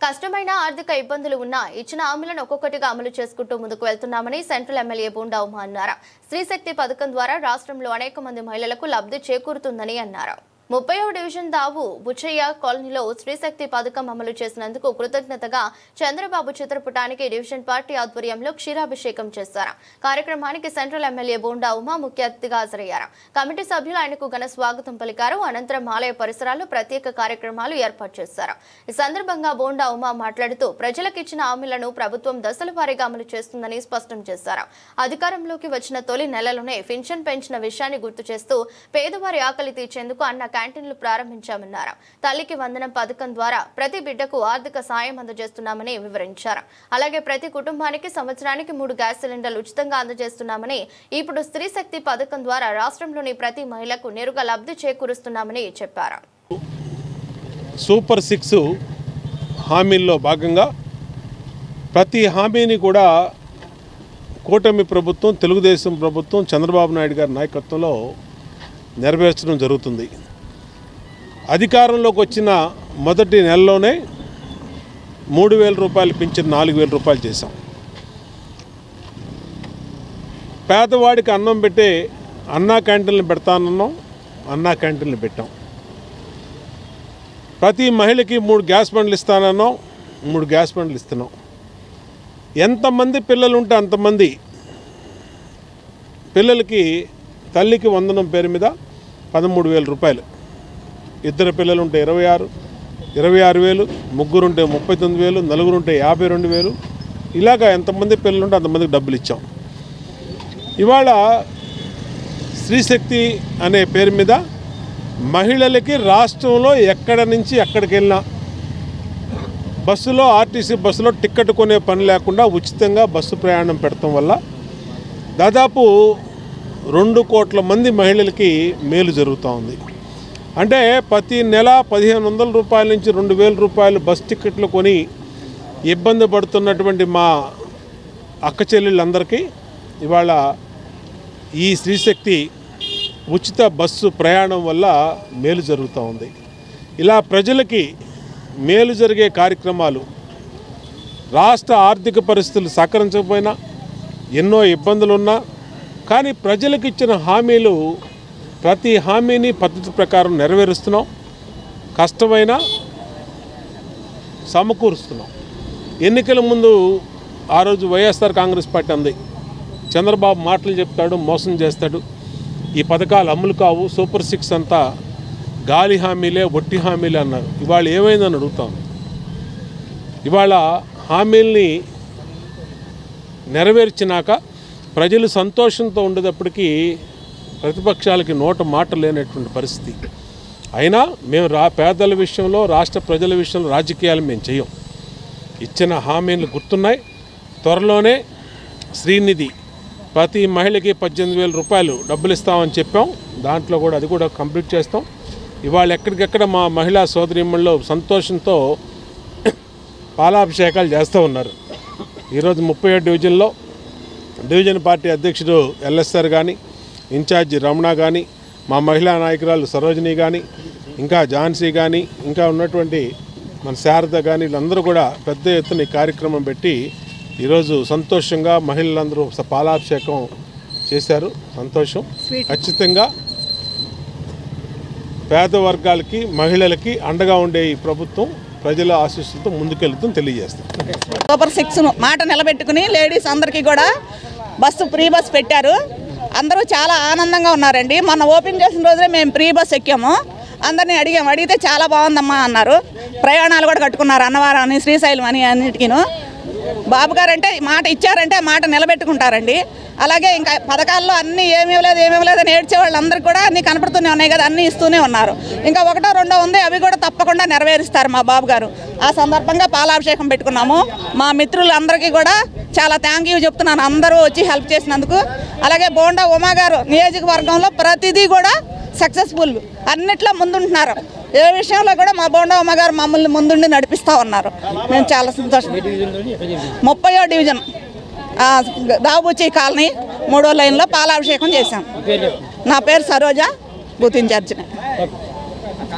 కష్టమైన ఆర్థిక ఇబ్బందులు ఉన్నా ఇచ్చిన హామీలను ఒక్కొక్కటిగా అమలు చేసుకుంటూ ముందుకు వెళ్తున్నామని సెంట్రల్ ఎమ్మెల్యే బోండా ఉమా అన్నారు. స్త్రీశక్తి పథకం ద్వారా రాష్ట్రంలో అనేక మంది మహిళలకు లబ్ధి చేకూరుతుందని అన్నారు. 30వ డివిజన్ దావు బుచ్చయ్య కాలనీలో స్త్రీశక్తి పథకం అమలు చేసినందుకు కృతజ్ఞతగా చంద్రబాబు చిత్రపటానికి డివిజన్ పార్టీ ఆధ్వర్యంలో క్షీరాభిషేకం చేశారు. కార్యక్రమానికి సెంట్రల్ ఎమ్మెల్యే బోండా ఉమా ముఖ్య అతిథిగా హాజరయ్యారు. కమిటీ సభ్యులు ఆయనకు ఘన స్వాగతం పలికారు. అనంతరం ఆలయ పరిసరాల్లో ప్రత్యేక కార్యక్రమాలు ఏర్పాటు చేశారు. ఈ సందర్భంగా బోండా ఉమా మాట్లాడుతూ ప్రజలకు ఇచ్చిన హామీలను ప్రభుత్వం దశల వారీగా అమలు చేస్తుందని స్పష్టం చేశారు. అధికారంలోకి వచ్చిన తొలి నెలలోనే పింఛన్ పెంచిన విషయాన్ని గుర్తు చేస్తూ పేదవారి ఆకలి తీర్చేందుకు అన్న క్యాంటీన్లు ప్రారంభించామన్నారు. తల్లికి వందనం పథకం ద్వారా ప్రతి బిడ్డకు ఆర్థిక సాయం అందజేస్తున్నామని వివరించారు. అలాగే ప్రతి కుటుంబానికి సంవత్సరానికి 3 గ్యాస్ సిలిండర్లు ఉచితంగా అందజేస్తున్నామని, ఇప్పుడు స్త్రీశక్తి పథకం ద్వారా రాష్ట్రంలోని ప్రతి మహిళకు నేరుగా లబ్ధి చేకూరుస్తున్నామని చెప్పారు. సూపర్ 6 హామీల్లో భాగంగా ప్రతి హామీని కూడా కూటమి ప్రభుత్వం, తెలుగుదేశం ప్రభుత్వం, చంద్రబాబు నాయుడు గారి నాయకత్వంలో నెరవేర్చడం జరుగుతుంది. అధికారంలోకి వచ్చిన మొదటి నెలలోనే 3,000 రూపాయలు పింఛన్ 4,000 రూపాయలు చేశాం. పేదవాడికి అన్నం పెట్టే అన్నా క్యాంటీన్లు పెడతానన్నాం, అన్నా క్యాంటీన్లు పెట్టాం. ప్రతి మహిళకి 3 గ్యాస్ బండ్లు ఇస్తానన్నాం, 3 గ్యాస్ బండ్లు ఇస్తున్నాం. ఎంతమంది పిల్లలు ఉంటే అంతమంది పిల్లలకి తల్లికి వందనం పేరు మీద 13,000 రూపాయలు, 2 పిల్లలు ఉంటే 26,000, ముగ్గురుంటే 39,000, నలుగురుంటే 52,000, ఇలాగా ఎంతమంది పిల్లలు ఉంటే అంతమందికి డబ్బులు ఇచ్చాం. ఇవాళ స్త్రీశక్తి అనే పేరు మీద మహిళలకి రాష్ట్రంలో ఎక్కడ నుంచి ఎక్కడికి వెళ్ళినా బస్సులో, ఆర్టీసీ బస్సులో టికెట్ కొనే పని లేకుండా ఉచితంగా బస్సు ప్రయాణం పెడతాం వల్ల దాదాపు 2 కోట్ల మంది మహిళలకి మేలు జరుగుతూ ఉంది. అంటే ప్రతి నెల 1,500 రూపాయల నుంచి 2,000 రూపాయలు బస్ టికెట్లు కొని ఇబ్బంది పడుతున్నటువంటి మా అక్క చెల్లెళ్ళందరికీ ఇవాళ ఈ స్త్రీశక్తి ఉచిత బస్సు ప్రయాణం వల్ల మేలు జరుగుతూ ఉంది. ఇలా ప్రజలకి మేలు జరిగే కార్యక్రమాలు, రాష్ట్ర ఆర్థిక పరిస్థితులు సహకరించకపోయినా, ఎన్నో ఇబ్బందులున్నా కానీ ప్రజలకు ఇచ్చిన హామీలు ప్రతి హామీని పద్ధతి ప్రకారం నెరవేరుస్తున్నాం. కష్టమైనా సమకూరుస్తున్నాం. ఎన్నికల ముందు ఆ రోజు వైఎస్ఆర్ కాంగ్రెస్ పార్టీ అంది, చంద్రబాబు మాటలు చెప్తాడు, మోసం చేస్తాడు, ఈ పథకాలు అమలు కావు, సూపర్ 6 అంతా గాలి హామీలే, ఒట్టి హామీలే అన్నారు. ఇవాళ ఏమైందని అడుగుతాం. ఇవాళ హామీల్ని నెరవేర్చినాక ప్రజలు సంతోషంతో ఉండేటప్పటికీ ప్రతిపక్షాలకి నోట మాట లేనటువంటి పరిస్థితి. అయినా మేము పేదల విషయంలో, రాష్ట్ర ప్రజల విషయంలో రాజకీయాలు మేము చేయం. ఇచ్చిన హామీలు గుర్తున్నాయి. త్వరలోనే శ్రీనిధి ప్రతి మహిళకి 18,000 రూపాయలు డబ్బులు ఇస్తామని చెప్పాం. దాంట్లో కూడా అది కూడా కంప్లీట్ చేస్తాం. ఇవాళ ఎక్కడికెక్కడ మా మహిళా సోదరీమణులు సంతోషంతో పాలాభిషేకాలు చేస్తూ ఉన్నారు. ఈరోజు 30వ డివిజన్లో డివిజన్ పార్టీ అధ్యక్షుడు ఎల్ఎస్ఆర్ కానీ, ఇన్ఛార్జి రమణ కానీ, మా మహిళా నాయకురాలు సరోజిని కానీ, ఇంకా ఝాన్సీ కానీ, ఇంకా ఉన్నటువంటి మన శారద కానీ, వీళ్ళందరూ కూడా పెద్ద ఎత్తున ఈ కార్యక్రమం పెట్టి ఈరోజు సంతోషంగా మహిళలందరూ పాలాభిషేకం చేశారు. సంతోషం. ఖచ్చితంగా పేద వర్గాలకి, మహిళలకి అండగా ఉండే ఈ ప్రభుత్వం ప్రజల ఆశీస్సులతో ముందుకెళ్తుందని తెలియజేస్తాం. సూపర్ 6 మాట నిలబెట్టుకుని లేడీస్ అందరికీ కూడా ఫ్రీ బస్ పెట్టారు. అందరూ చాలా ఆనందంగా ఉన్నారండి. మొన్న ఓపెన్ చేసిన రోజే మేము ఫ్రీ బస్ ఎక్కాము. అందరినీ అడిగితే చాలా బాగుందమ్మా అన్నారు. ప్రయాణాలు కూడా కట్టుకున్నారు, అన్నవరం అని, శ్రీశైలం అని, అన్నిటికీను. బాబు గారు అంటే మాట ఇచ్చారంటే మాట నిలబెట్టుకుంటారండి. అలాగే ఇంకా పథకాల్లో అన్నీ ఏమీ లేదని ఏడ్చే వాళ్ళందరికీ కూడా అన్నీ కనపడుతూనే ఉన్నాయి కదా, అన్నీ ఇస్తూనే ఉన్నారు. ఇంకా 1, 2 ఉంది, అవి కూడా తప్పకుండా నెరవేరుస్తారు మా బాబు గారు. ఆ సందర్భంగా పాలాభిషేకం పెట్టుకున్నాము. మా మిత్రులందరికీ కూడా చాలా థ్యాంక్ యూ చెప్తున్నాను, అందరూ వచ్చి హెల్ప్ చేసినందుకు. అలాగే బోండా ఉమా గారు నియోజకవర్గంలో ప్రతిదీ కూడా సక్సెస్ఫుల్, అన్నిట్లో ముందుంటున్నారు. ఏ విషయంలో కూడా మా బోండా ఉమా గారు మమ్మల్ని ముందుండి నడిపిస్తూ ఉన్నారు. మేము చాలా సంతోషం. 30వ డివిజన్ దావుబుచ్చి కాలనీ 3వ లైన్లో పాలాభిషేకం చేశాం. నా పేరు సరోజ, బూత్ ఇన్ఛార్జిని.